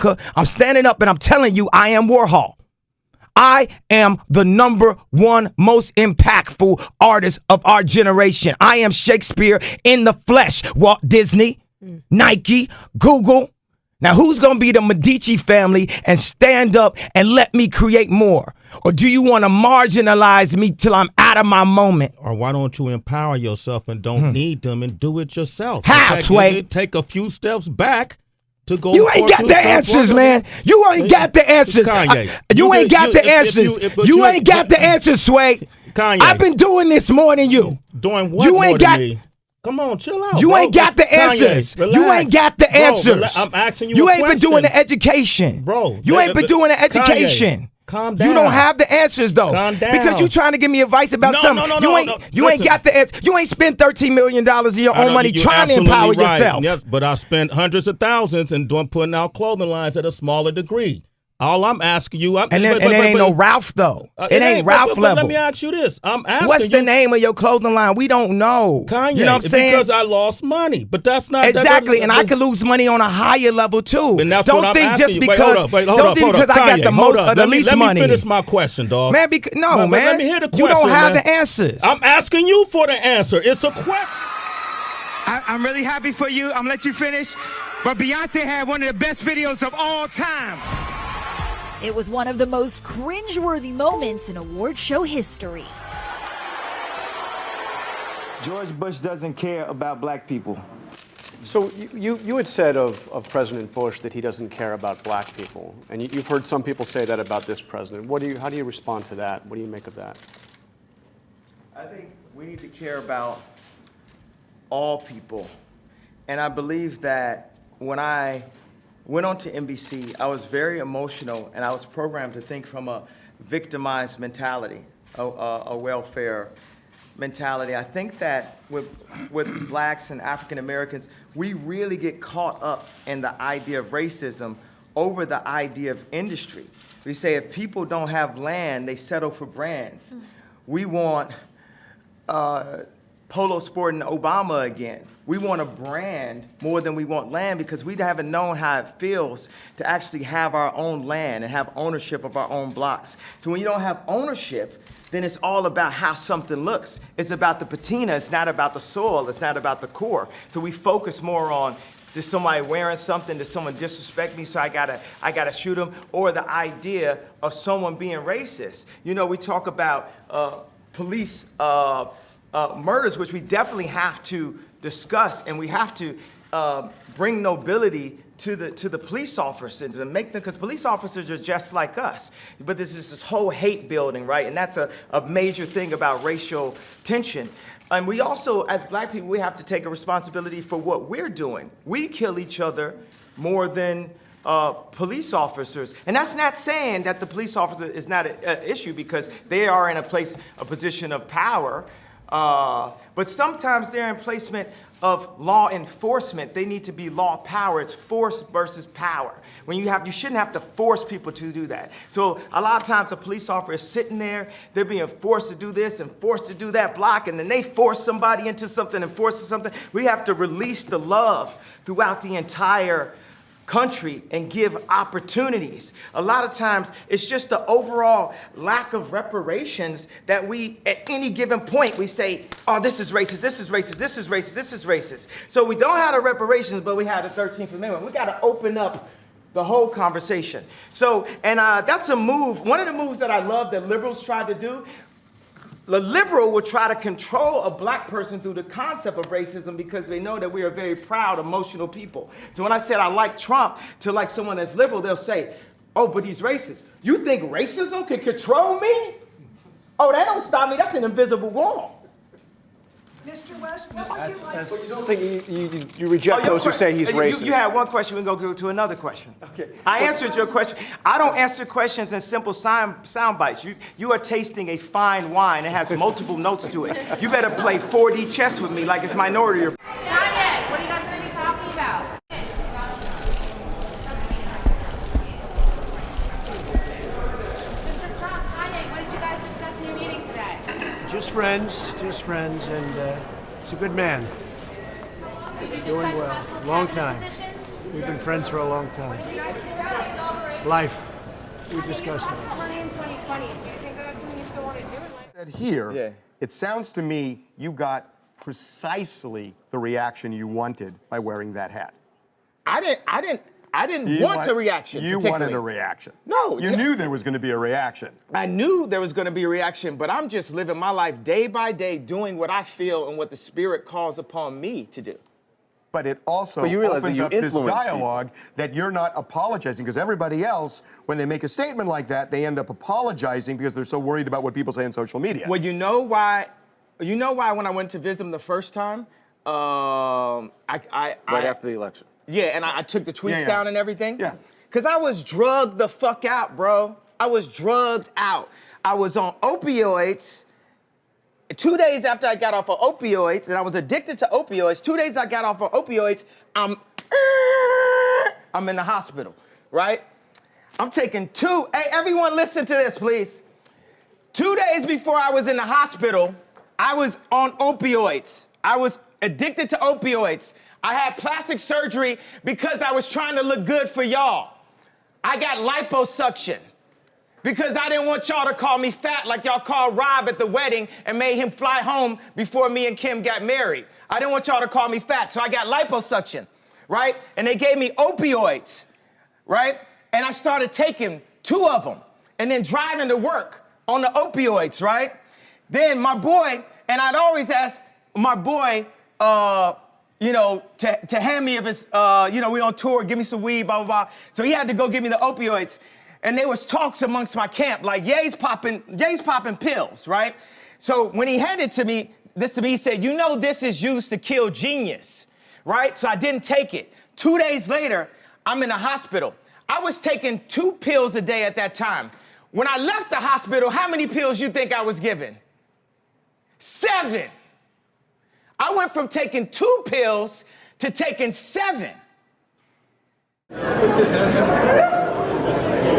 America. I'm standing up and I'm telling you, I am Warhol. I am the #1 most impactful artist of our generation. I am Shakespeare in the flesh. Walt Disney, Nike, Google. Now, who's going to be the Medici family and stand up and let me create more? Or do you want to marginalize me till I'm out of my moment? Or why don't you empower yourself and don't need them and do it yourself? How, Sway? Take a few steps back to go. You ain't got the answers, man. You ain't got the answers. Kanye. You ain't got the answers. You ain't got the answers, Sway. Kanye. I've been doing this more than you. Doing what You more ain't than got. me? Come on, chill out. You bro. ain't got the answers. Kanye, you ain't got the answers. Bro, I'm asking you. You a ain't been question. doing the education, bro. You ain't been doing the education. Kanye, calm down. You don't have the answers though. Calm down. Because you trying to give me advice about something. You ain't got the answer. You ain't spent $13 million of your own money trying to empower yourself. Yes, but I spent hundreds of thousands and putting out clothing lines at a smaller degree. All I'm asking you, and it ain't no Ralph though. It ain't Ralph level. Let me ask you this: I'm asking what's the name of your clothing line? We don't know. Kanye, you know what I'm saying? Because I lost money, but that's not exactly. And I could lose money on a higher level too. Don't think just because. Don't think because I got the most or the least money. Let me finish my question, dog. Man, man. Let me hear the question. You don't have man. the answers. I'm asking you for the answer. It's a question. I'm really happy for you. I'm gonna let you finish. But Beyonce had one of the best videos of all time. It was one of the most cringeworthy moments in award show history. George Bush doesn't care about black people. So you had said of President Bush that he doesn't care about black people, and you've heard some people say that about this president. How do you respond to that? What do you make of that? I think we need to care about all people, and I believe that when I went on to NBC, I was very emotional, and I was programmed to think from a victimized mentality, a welfare mentality. I think that with blacks and African Americans, we really get caught up in the idea of racism over the idea of industry. We say if people don't have land, they settle for brands. We want Polo Sport and Obama again. We want a brand more than we want land because we haven't known how it feels to actually have our own land and have ownership of our own blocks. So when you don't have ownership, then it's all about how something looks. It's about the patina, it's not about the soil, it's not about the core. So we focus more on, does somebody wearing something, does someone disrespect me so I gotta shoot them, or the idea of someone being racist. You know, we talk about police murders, which we definitely have to discuss, and we have to bring nobility to the police officers and make them, because police officers are just like us. But there's this whole hate building, right? And that's a major thing about racial tension. And we also, as black people, we have to take a responsibility for what we're doing. We kill each other more than police officers. And that's not saying that the police officer is not an issue, because they are in a position of power. But sometimes they're in placement of law enforcement. They need to be law power. It's force versus power. You shouldn't have to force people to do that. So a lot of times a police officer is sitting there, they're being forced to do this and forced to do that block, and then they force somebody into something and force something. We have to release the love throughout the entire country and give opportunities. A lot of times it's just the overall lack of reparations that we, at any given point, we say, oh, this is racist, this is racist, this is racist, this is racist. So we don't have the reparations, but we have the 13th Amendment. We got to open up the whole conversation. So, and that's a move, one of the moves that I love that liberals tried to do. The liberal will try to control a black person through the concept of racism because they know that we are very proud, emotional people. So when I said I like Trump to like someone that's liberal, they'll say, oh, but he's racist. You think racism can control me? Oh, that don't stop me. That's an invisible wall. Mr. West, what would you like? But you don't think you reject those who say he's racist? You had one question. We can go to another question. Okay. I answered your question. I don't answer questions in simple sound bites. You are tasting a fine wine. It has multiple notes to it. You better play 4D chess with me like it's Minority Report. Kanye, what are you guys going to be talking about? Mr. Trump, Kanye, what did you guys discuss in your meeting today? Just friends, and he's a good man. Doing well. Long time. We've been friends for a long time. life. We discussed life. Kanye in 2020. Do you think that's something you still want to do in life? Here, it sounds to me you got precisely the reaction you wanted by wearing that hat. I didn't want a reaction. You wanted a reaction. No. You knew there was going to be a reaction. I knew there was going to be a reaction, but I'm just living my life day by day, doing what I feel and what the Spirit calls upon me to do. But it also you realize opens that you up this influence dialogue that you're not apologizing, because everybody else, when they make a statement like that, they end up apologizing because they're so worried about what people say on social media. Well, you know why? You know why when I went to visit him the first time, Right after the election. Yeah, and I took the tweets down and everything. Yeah. Because I was drugged the fuck out, bro. I was drugged out. I was on opioids. 2 days after I got off of opioids, and I was addicted to opioids, 2 days I got off of opioids, I'm in the hospital, right? I'm taking hey, everyone listen to this, please. 2 days before I was in the hospital, I was on opioids. I was addicted to opioids. I had plastic surgery because I was trying to look good for y'all. I got liposuction because I didn't want y'all to call me fat like y'all called Rob at the wedding and made him fly home before me and Kim got married. I didn't want y'all to call me fat, so I got liposuction, right? And they gave me opioids, right? And I started taking 2 of them and then driving to work on the opioids, right? Then my boy, and I'd always ask my boy, you know, to hand me if it's, you know, we on tour, give me some weed, blah, blah, blah. So he had to go give me the opioids. And there was talks amongst my camp, like, Ye's popping pills, right? So when he handed this to me, he said, you know this is used to kill genius, right? So I didn't take it. 2 days later, I'm in the hospital. I was taking 2 pills a day at that time. When I left the hospital, how many pills you think I was given? 7. I went from taking 2 pills to taking 7.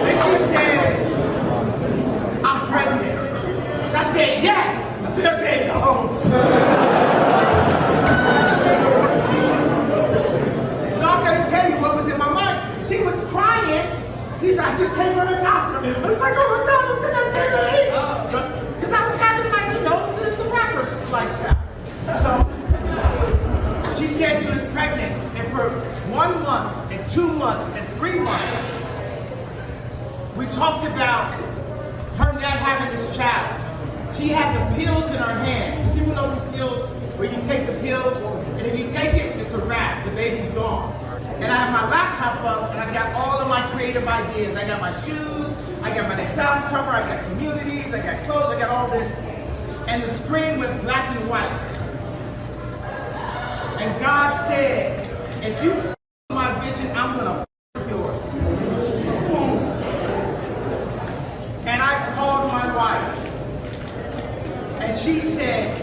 And she said, I'm pregnant. I said, yes. I said, no. And I'm going to tell you what was in my mind. She was crying. She said, I just came from the doctor. I was like, oh my God, what's in that thing? Because I was having, like, you know, the rapper's lifestyle. So she said she was pregnant, and for 1 month and 2 months and 3 months, we talked about her not having this child. She had the pills in her hand. People know these pills where you take the pills, and if you take it, it's a wrap. The baby's gone. And I have my laptop up, and I got all of my creative ideas. I got my shoes, I got my next album cover, I got communities, I got clothes, I got all this. And the screen went black and white. And God said, if you f my vision, I'm gonna f yours. And I called my wife. And she said,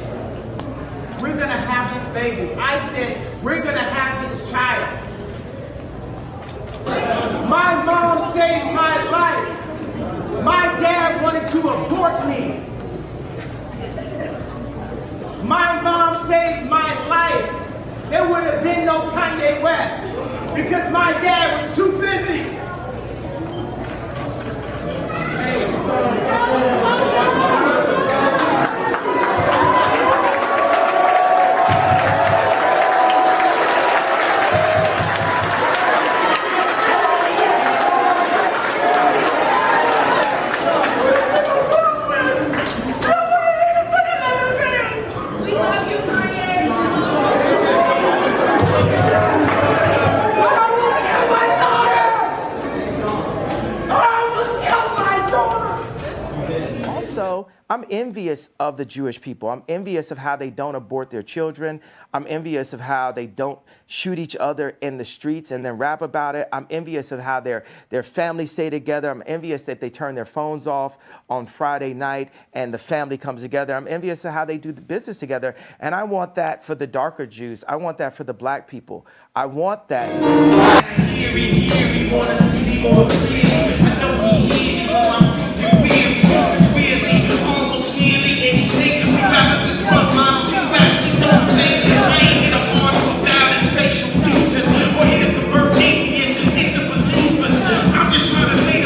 we're gonna have this baby. I said, we're gonna have this child. My mom saved my life. My dad wanted to abort me. My mom saved my life. There would have been no Kanye West because my dad was too busy. I'm envious of the Jewish people. I'm envious of how they don't abort their children. I'm envious of how they don't shoot each other in the streets and then rap about it. I'm envious of how their families stay together. I'm envious that they turn their phones off on Friday night and the family comes together. I'm envious of how they do the business together. And I want that for the darker Jews. I want that for the black people. I want that. I'm just trying to say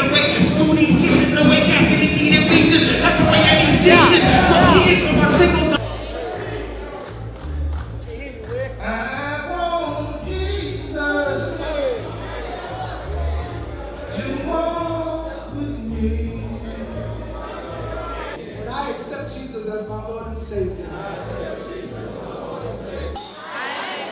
Jesus as my Lord and Savior.